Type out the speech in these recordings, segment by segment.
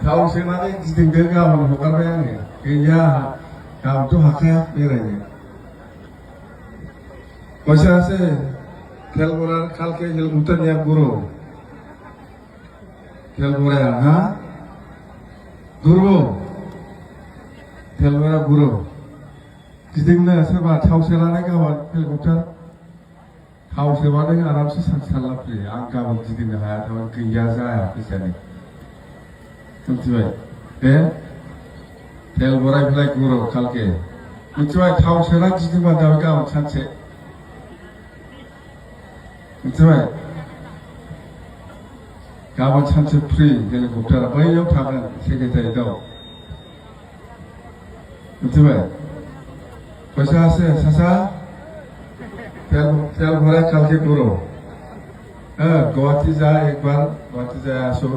Tahu senangnya tinggal kamu bukan bayangnya. Kayaknya kamu tuh haknya berani. Masa sih kalau kalau ke jalan muter yang guru, kalau orang ha guru, tinggal sebab tahu senangnya kawan kalau muter. Tahu sebabnya aram sih salah pilih. Angka begini dah, tahu kerja saya pisahnya. Mencuai, tel borai pelai guru kalke. Mencuai tahu serak jadi mana kau cantik. Mencuai, kau cantik free jadi bukan bayar tangan sekitar itu. Mencuai, pasal sasa, tel borai kalke guru. Guwahati जा एक बार गुवाहाटी जाए आसो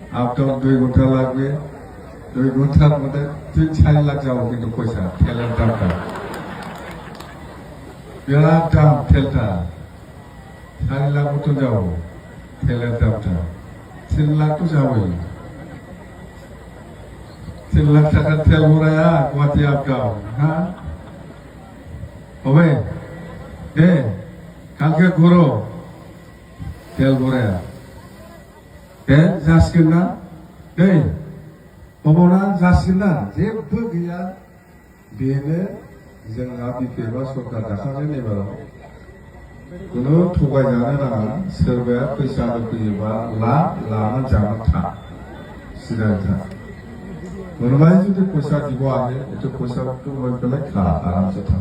आप तो 2 घंटा লাগবে 2 ঘন্টার মধ্যে 3-4 লাখ যাও কিন্তু পয়সা তেলের দামটা বিরাট দাম তেলটা 4 লাখ মতো যাও তেলের দামটা 3 লাখ তো যাওই 3 লাখ টাকা তেল ভরায়া গুয়াহাটি আপগাও হ্যাঁ হবে দে কালকে ঘুরো তেল ভরায়া जासिगोन ना दै माबावना जासिगोन ना जेबो गैया बेनो जोंहा बिपिएफआ सरकार दाखांनाय एबाराव खुनु थगायजानो नाङा सोरबाया फैसा होफैयोबा लाना जानो था सिदा था मोनबाय जुदि फैसा দিব आरो एथ' फैसाखौ मोनबालाय खा आरामसे था